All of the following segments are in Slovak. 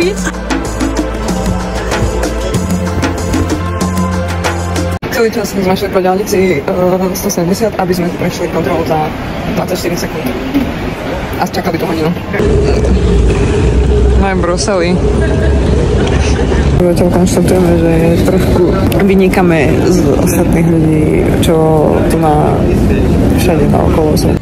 piť. Celý čas sme šli po diaľnici 170, aby sme prešli kontrolu za 24 sekúnd. A čakali tu hodinu. Aj v Bruseli. Zatiaľ konštatujeme, že trošku vynikáme z ostatných ľudí, čo tu má všade naokolo sa.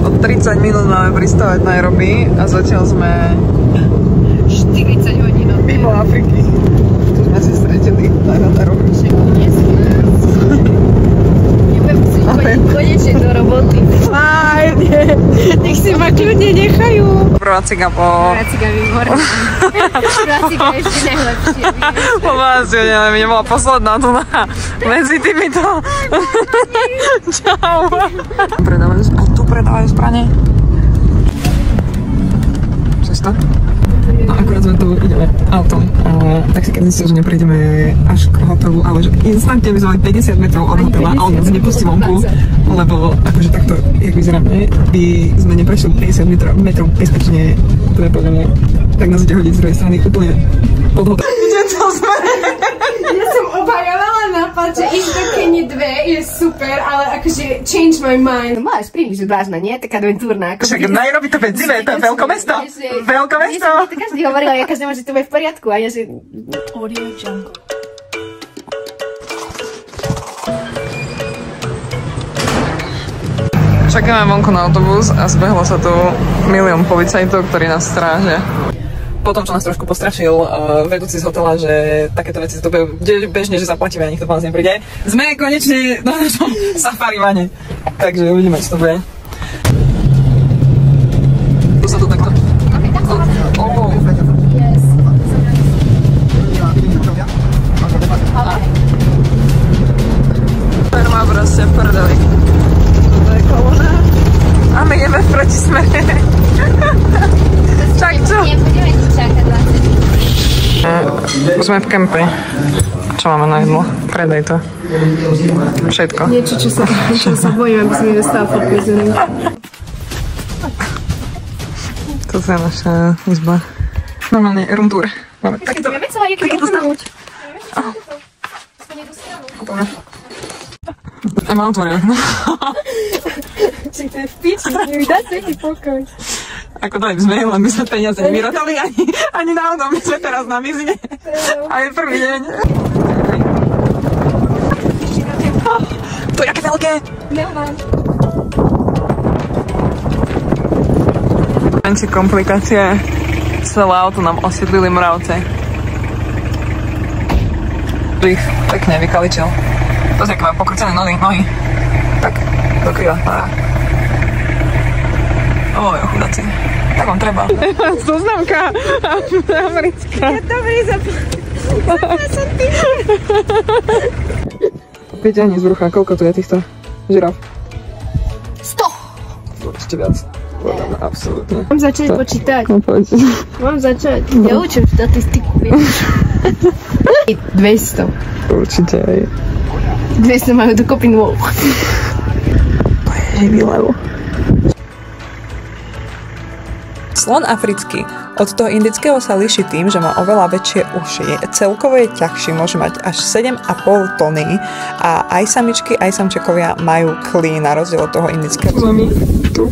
Od 30 minút máme pristávať v Nairobi a zatiaľ sme 40 hodín mimo Afriky. Tu sme si stretili na Nairobi. Konečne do roboty. Aj, nie. Nech si ma kľudne nechajú. Prvá ciga po... Prvá ciga výborná. Prvá ciga ešte najlepšie. Po vás, ale mi nebola posledná tu na... medzi týmito. Čau. Tu predávajú zbrane. Cesta. No akurát sme tu ideme autom, tak si keď zistil, že neprejdeme až k hotelu, ale že instantne by sme mali 50 metrov od hotela a on nás nepustí vonku, lebo akože takto, jak vyzeráme, by sme neprešli 50 metrov bezpečne, teda podľa mňa, tak nás ide hodiť z druhej strany úplne pod hotel. Kde to sme? Ja som obhajovala nápad, že ísť do Keni 2 je super, ale akože change my mind. No máš príliš blázna, nie? Taká adventúrna. Však Nairobi to benzíne, to je veľkomesto. Veľkomesto. To každý hovorila, ja každému, že to bude v poriadku a ja že... Audio Jungle. Čakáme vonku na autobus a zbehlo sa tu milión policajtov, ktorí nás strážia. Potom, čo nás trošku postrašil vedúci z hotela, že takéto veci sa tu bežne, že zaplatíme a nikto po nás nepríde, sme konečne na našom safari vane. Takže uvidíme, čo to bude. Tu sa tu takto. Ten má proste prdeli. Toto je kolona. A my ideme v protismere. Čak čo? Nebudeme tu čakať 20. Už sme v kempe. Čo máme na jedlo? Predaj to. Všetko. Niečo, čo sa bojím, aby som nedostala food poisoning. Toto je naša izba. Normálne room tour. Máme takéto. Vieme sa aj takéto stanúť. Aj mám otvorené. Či to je v piči, mi dá svetý pokoj. Ako to aj sme, len by sme peniaze nevyrotali ani náhodou, my sme teraz na mizine. A je prvý deň. To je aké veľké. Nemám. Menšie komplikácie. Celé auto nám osídlili mravce. Ich pekne vykaličil. To je aké majú pokrúcené nohy. Tak, dokrýva. Oj, chudáci. Tak vám treba. Zoznamka americká. Je dobrý zaplatila som ty. Vyťahni z brucha, koľko tu je týchto žiraf? 100. Ešte viac. Absolutne. Mám začať počítať. No poď. Mám začať. Ja učím štatistiku. 200. Určite aj. 200 majú dokopy nôh. To je živý levo. Slon africký od toho indického sa líši tým, že má oveľa väčšie uši. Celkovo je ťažší, môže mať až 7,5 tony a aj samičky, aj samčekovia majú klí na rozdiel od toho indického. Tu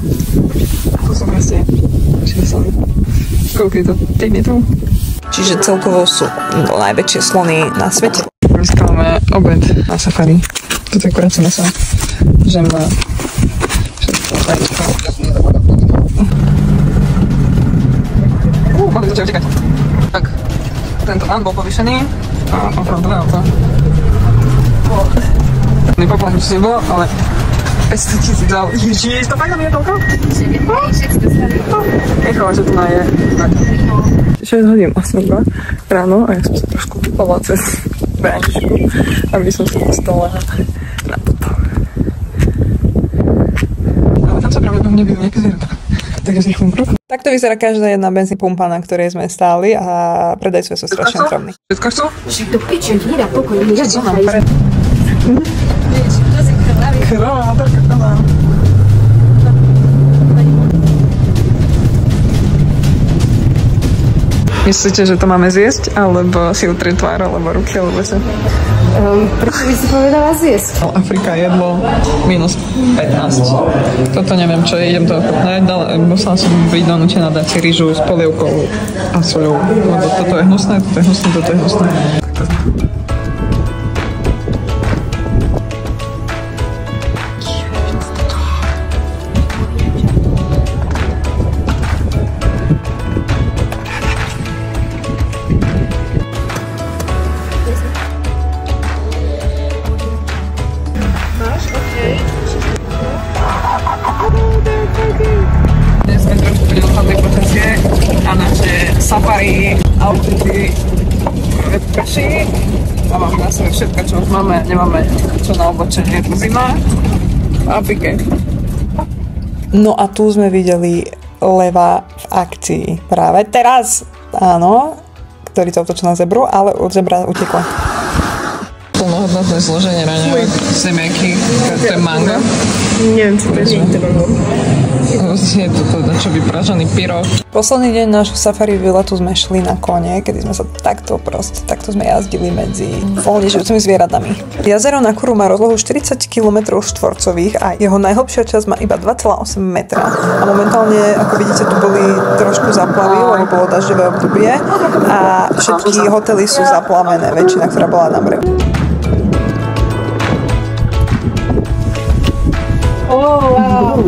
som asi čísla. Koľko je to? 5 metrov? Čiže celkovo sú najväčšie slony na svete. Dneska máme obed na safari. Toto je kuracie mäso. Žemla. Všetko. Mohli začať utekať. Tak, tento án bol povýšený a opravdu auto. Nepopláš, čo si nebolo, ale 500 000 dal. Ježiš, to fakt nám je toľko? Echo, že tu je. 6 hodín 8 ráno a ja som sa trošku vypala cez bráničku, aby som sa dostala na toto. Ale tam sa pravdepodobne nebudú nejaké zvieratá. Takto vyzerá každá jedna benzín pumpa, na ktorej sme stáli a predajcovia sú strašne drobní. Všetko chcú? Však do piče, hýra pokoj, než čo mám Kráva, taká kráva. Myslíte, že to máme zjesť, alebo si utrieť tvár, alebo ruky, alebo čo? Prečo by si povedala zjesť? Afrika jedlo minus 15. Toto neviem, čo je, idem to ochutnať, ale musela som byť donútená dať si rýžu s polievkou a soľou, lebo toto je hnusné, toto je hnusné, toto je hnusné. Dnes sme trošku pridopadli počasie a naše safari outfity prší a máme na sebe všetko, čo už máme, nemáme čo na oblečenie, je zima a pike. No a tu sme videli leva v akcii práve teraz, áno, ktorý sa otočil na zebru, ale od zebra utekla. Plnohodnotné zloženie raňovek, zemiaky, to je mango. Neviem, čo to je mango. Je to čo vypražaný pyrok. Posledný deň nášho safari výletu sme šli na kone, kedy sme sa takto sme jazdili medzi voľne žijúcimi zvieratami. Jazero Nakuru má rozlohu 40 km štvorcových a jeho najhlbšia časť má iba 2,8 metra. A momentálne, ako vidíte, tu boli trošku zaplavy, lebo bolo dažďové obdobie a všetky hotely sú zaplavené, väčšina, ktorá bola na brehu. Oh, wow.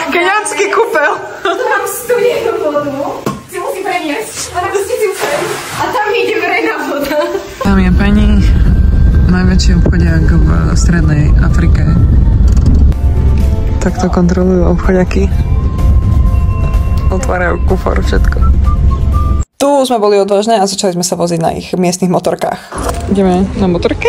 Keňanský kúpel. Tam studenú vodu, si musí preniesť a napustiť si sem a tam ide verejná voda. Tam je pani, najväčší obchodiak v strednej Afrike. Takto kontrolujú obchodiaky. Otvárajú kufor, všetko. Tu sme boli odvážne a začali sme sa voziť na ich miestnych motorkách. Ideme na motorke.